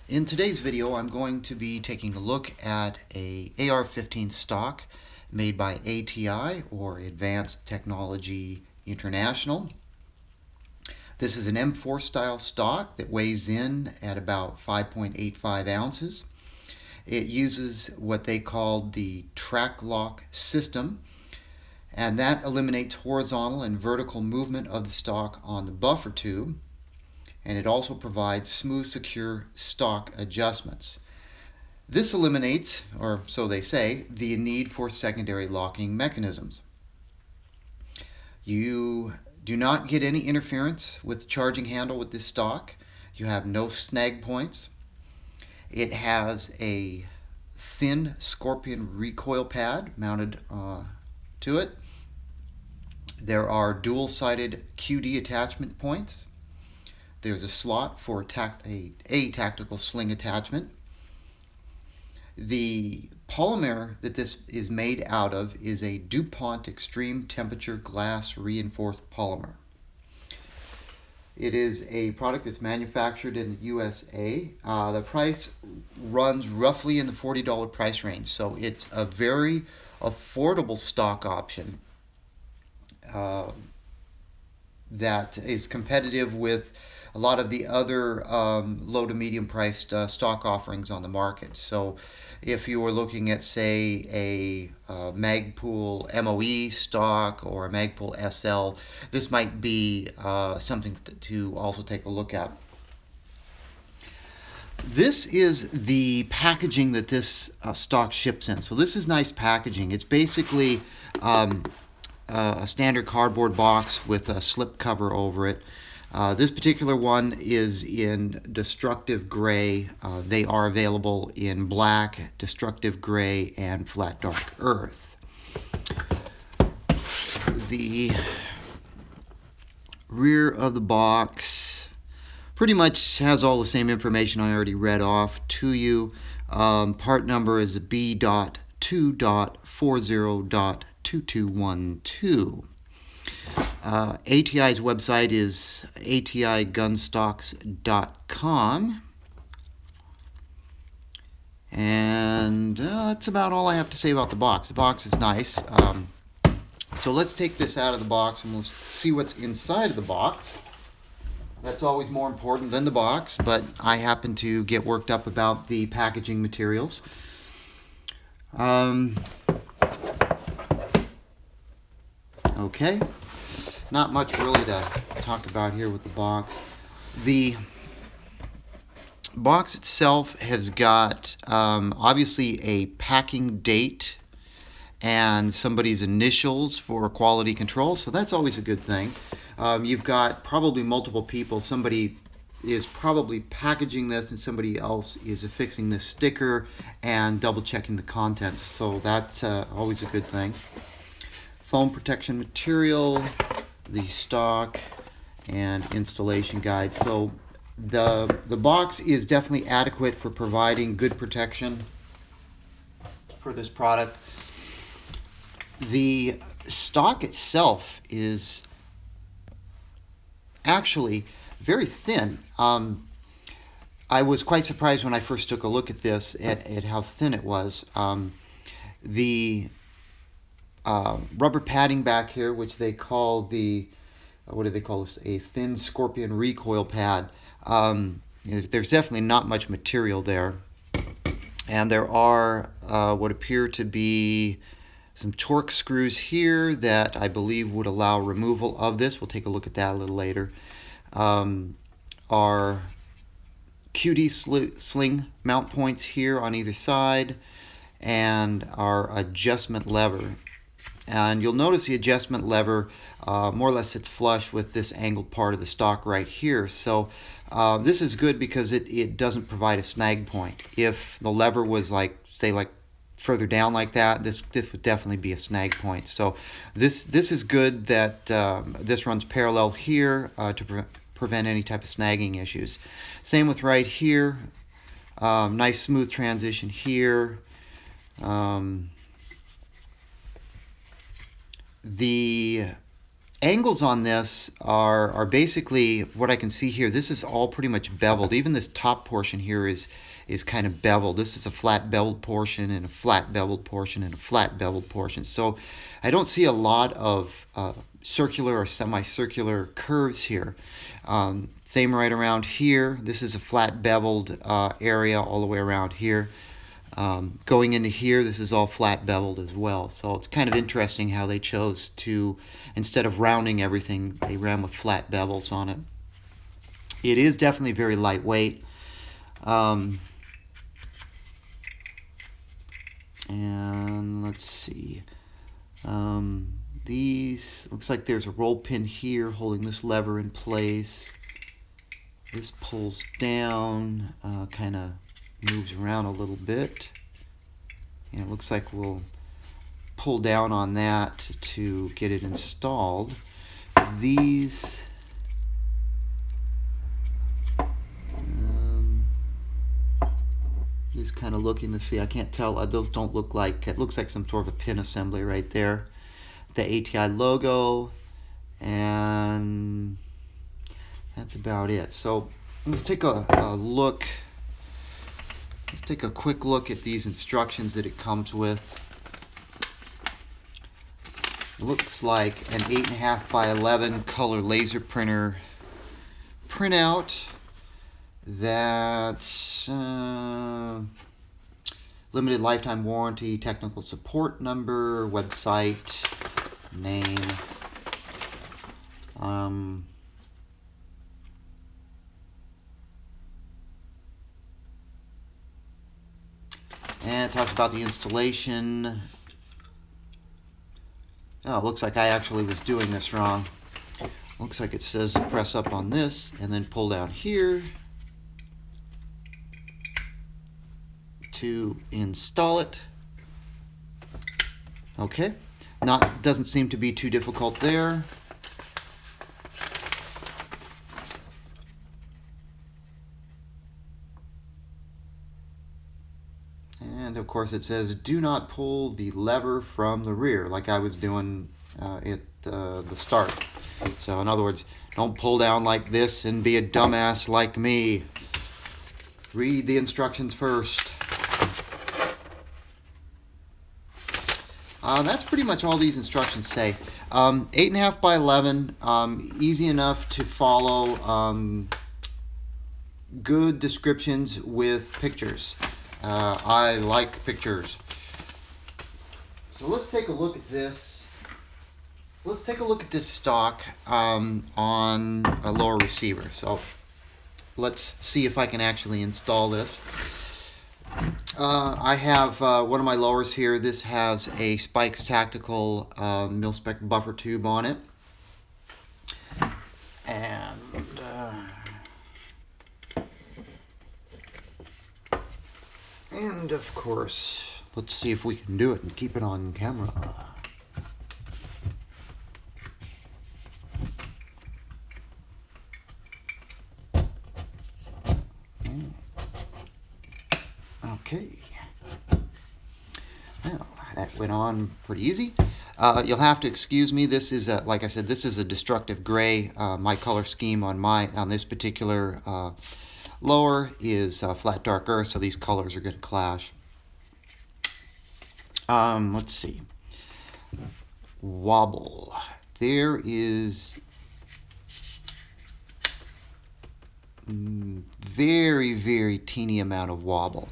In today's video, I'm going to be taking a look at a AR-15 stock made by ATI, or Advanced Technology International. This is an M4 style stock that weighs in at about 5.85 ounces. It uses what they call the track lock system, and that eliminates horizontal and vertical movement of the stock on the buffer tube. And it also provides smooth, secure stock adjustments. This eliminates, or so they say, the need for secondary locking mechanisms. You do not get any interference with the charging handle with this stock. You have no snag points. It has a thin Scorpion recoil pad mounted to it. There are dual-sided QD attachment points. There's a slot for a tactical sling attachment. The polymer that this is made out of is a DuPont extreme temperature glass reinforced polymer. It is a product that's manufactured in the USA. The price runs roughly in the $40 price range, so it's a very affordable stock option that is competitive with a lot of the other low to medium priced stock offerings on the market. So if you were looking at, say, a Magpul MOE stock or a Magpul SL, this might be something to also take a look at. This is the packaging that this stock ships in. So this is nice packaging. It's basically a standard cardboard box with a slip cover over it. This particular one is in destructive gray. They are available in black, destructive gray, and flat dark earth. The rear of the box pretty much has all the same information I already read off to you. Part number is B.2.40.2212. ATI's website is atigunstocks.com, and that's about all I have to say about the box. The box is nice. So let's take this out of the box and we'll see what's inside of the box. That's always more important than the box, but I happen to get worked up about the packaging materials. Okay. Not much really to talk about here with the box. The box itself has got obviously a packing date and somebody's initials for quality control, so that's always a good thing. You've got probably multiple people. Somebody is probably packaging this and somebody else is affixing this sticker and double checking the contents, so that's always a good thing. Foam protection material, the stock, and installation guide. So the box is definitely adequate for providing good protection for this product. The stock itself is actually very thin. I was quite surprised when I first took a look at this at how thin it was. The rubber padding back here, which they call what do they call this? A thin Scorpion recoil pad. There's definitely not much material there. And there are what appear to be some torque screws here that I believe would allow removal of this. We'll take a look at that a little later. Our QD sling mount points here on either side, and our adjustment lever. And you'll notice the adjustment lever more or less sits flush with this angled part of the stock right here. So this is good because it doesn't provide a snag point. If the lever was like further down like that, this would definitely be a snag point. So this is good that this runs parallel here to prevent any type of snagging issues. Same with right here. Nice smooth transition here. The angles on this are basically what I can see here. This is all pretty much beveled. Even this top portion here is kind of beveled. This is a flat beveled portion and a flat beveled portion and a flat beveled portion. So I don't see a lot of circular or semicircular curves here. Same right around here. This is a flat beveled area all the way around here. Going into here, this is all flat beveled as well. So it's kind of interesting how they chose to, instead of rounding everything, they ran with flat bevels on it. It is definitely very lightweight. And let's see. These, looks like there's a roll pin here holding this lever in place. This pulls down, kind of moves around a little bit. And it looks like we'll pull down on that to get it installed. These just kind of looking to see, I can't tell, those don't look like, it looks like some sort of a pin assembly right there. The ATI logo, and that's about it. So let's take a look. Let's take a quick look at these instructions that it comes with. It looks like an 8.5 by 11 color laser printer printout. That's limited lifetime warranty, technical support number, website, name. And it talks about the installation. Oh, it looks like I actually was doing this wrong. Looks like it says to press up on this and then pull down here to install it. Okay, doesn't seem to be too difficult there. And of course it says do not pull the lever from the rear, like I was doing at the start. So in other words, don't pull down like this and be a dumbass like me. Read the instructions first. That's pretty much all these instructions say. 8.5 by 11, easy enough to follow. Good descriptions with pictures. I like pictures. So let's take a look at this. Let's take a look at this stock on a lower receiver. So let's see if I can actually install this. I have one of my lowers here. This has a Spikes Tactical mil-spec buffer tube on it. And of course, let's see if we can do it and keep it on camera. Okay. Well, that went on pretty easy. You'll have to excuse me. This is, like I said, this is a destructive gray. My color scheme on this particular lower is flat dark earth, so these colors are going to clash. Let's see. Wobble. There is very, very teeny amount of wobble.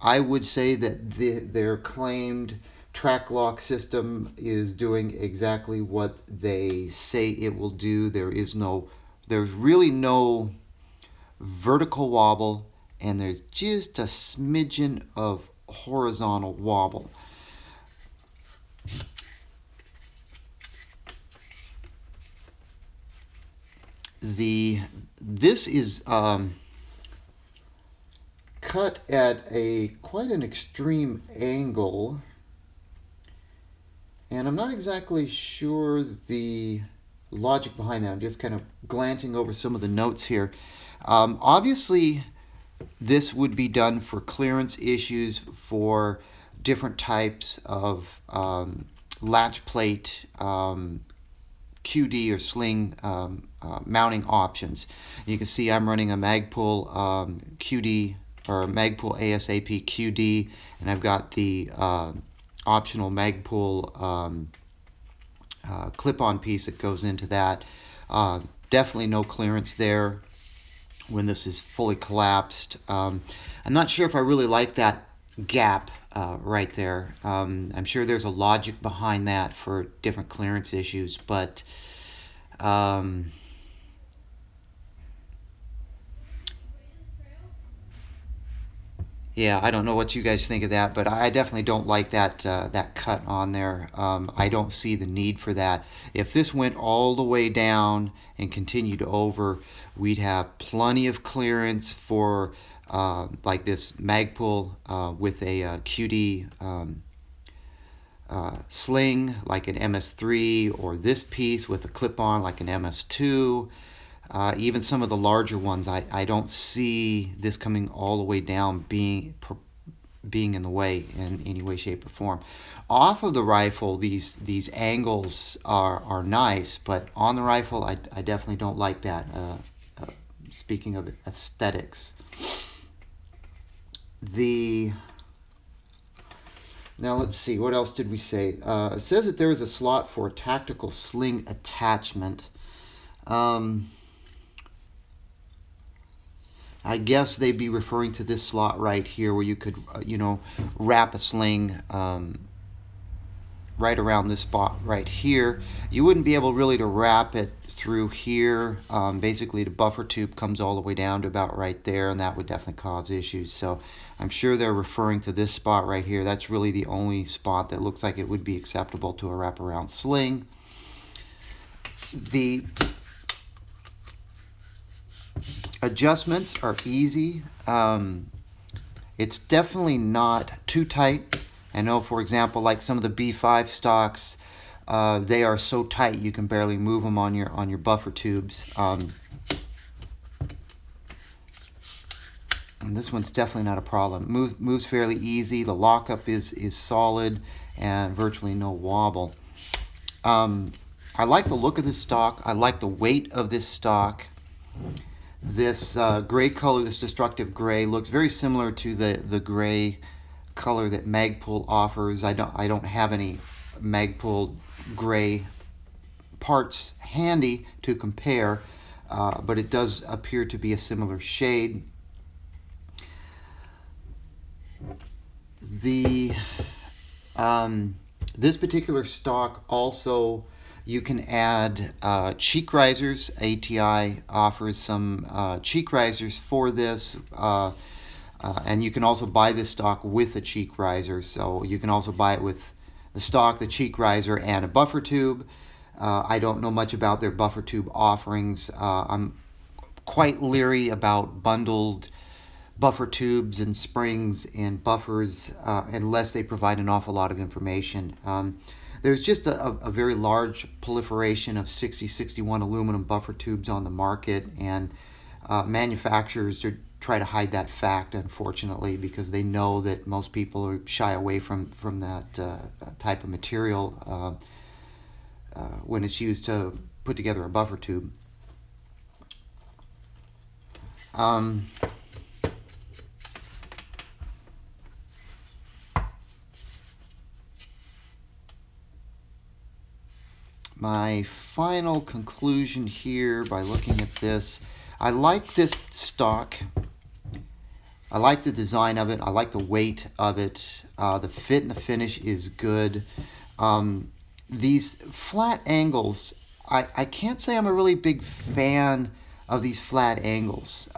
I would say that their claimed track lock system is doing exactly what they say it will do. There's really no vertical wobble, and there's just a smidgen of horizontal wobble. This is cut at quite an extreme angle, and I'm not exactly sure the logic behind that. I'm just kind of glancing over some of the notes here. Obviously, this would be done for clearance issues for different types of latch plate QD or Sling mounting options. You can see I'm running a Magpul QD or Magpul ASAP QD, and I've got the optional Magpul clip-on piece that goes into that. Definitely no clearance there when this is fully collapsed. I'm not sure if I really like that gap right there. I'm sure there's a logic behind that for different clearance issues, but yeah, I don't know what you guys think of that, but I definitely don't like that that cut on there. I don't see the need for that. If this went all the way down and continued over, we'd have plenty of clearance for like this Magpul with a QD Sling like an MS3, or this piece with a clip-on like an MS2. Even some of the larger ones, I don't see this coming all the way down being in the way in any way, shape, or form. Off of the rifle, these angles are nice, but on the rifle, I definitely don't like that. Speaking of aesthetics, now let's see, what else did we say? It says that there is a slot for a tactical sling attachment. I guess they'd be referring to this slot right here where you could, wrap a sling right around this spot right here. You wouldn't be able really to wrap it through here. Basically, the buffer tube comes all the way down to about right there, and that would definitely cause issues. So I'm sure they're referring to this spot right here. That's really the only spot that looks like it would be acceptable to a wraparound sling. The adjustments are easy. It's definitely not too tight. I know, for example, like some of the B5 stocks, they are so tight you can barely move them on your buffer tubes. And this one's definitely not a problem. Moves fairly easy. The lockup is solid and virtually no wobble. I like the look of this stock. I like the weight of this stock. This gray color, this destructive gray, looks very similar to the gray color that Magpul offers. I don't have any Magpul gray parts handy to compare, but it does appear to be a similar shade. This particular stock also, you can add cheek risers. ATI offers some cheek risers for this, and you can also buy this stock with a cheek riser. So you can also buy it with the stock, the cheek riser, and a buffer tube. I don't know much about their buffer tube offerings. I'm quite leery about bundled buffer tubes and springs and buffers unless they provide an awful lot of information. There's just a very large proliferation of 6061 aluminum buffer tubes on the market, and manufacturers try to hide that fact, unfortunately, because they know that most people are shy away from that type of material when it's used to put together a buffer tube. My final conclusion here by looking at this, I like this stock. I like the design of it. I like the weight of it. The fit and the finish is good. These flat angles, I can't say I'm a really big fan of these flat angles.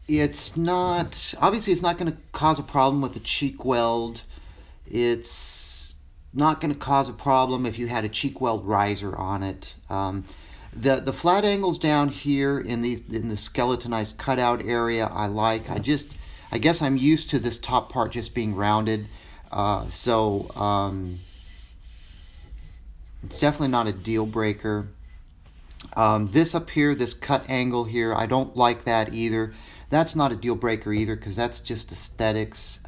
It's not, obviously it's not going to cause a problem with the cheek weld. It's not going to cause a problem if you had a cheek weld riser on it. The flat angles down here in the skeletonized cutout area, I like. I guess I'm used to this top part just being rounded, so it's definitely not a deal breaker. This up here, this cut angle here, I don't like that either. That's not a deal breaker either, because that's just aesthetics.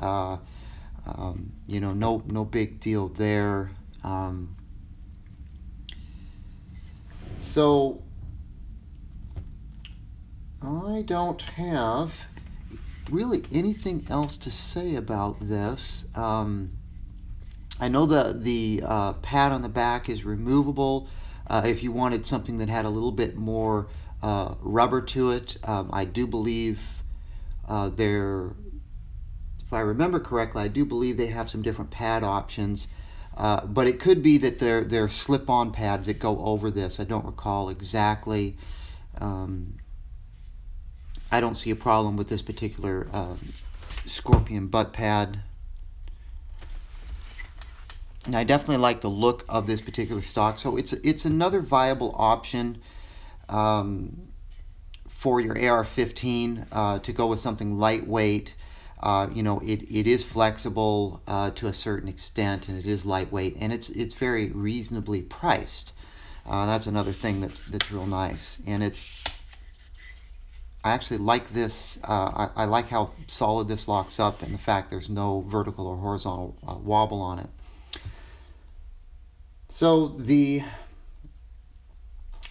No big deal there. So I don't have really anything else to say about this. I know the pad on the back is removable. If you wanted something that had a little bit more rubber to it, I do believe if I remember correctly, I do believe they have some different pad options. But it could be that they're slip-on pads that go over this. I don't recall exactly. I don't see a problem with this particular Scorpion butt pad. And I definitely like the look of this particular stock. So it's another viable option for your AR-15 to go with something lightweight. It is flexible to a certain extent, and it is lightweight, and it's very reasonably priced. That's another thing that's real nice. And I actually like this. I like how solid this locks up, and the fact there's no vertical or horizontal wobble on it. So the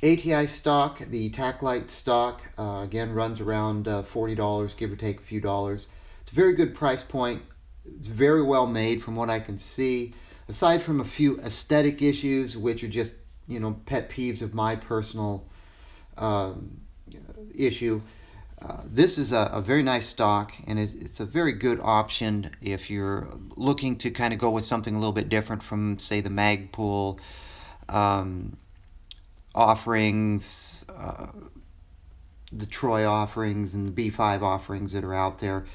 ATI stock, the TactLite stock, again runs around $40, give or take a few dollars. It's a very good price point. It's very well made from what I can see. Aside from a few aesthetic issues, which are just pet peeves of my personal issue, this is a very nice stock, and it's a very good option if you're looking to kind of go with something a little bit different from, say, the Magpul offerings, the Troy offerings, and the B5 offerings that are out there.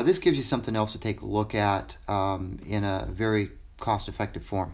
This gives you something else to take a look at in a very cost-effective form.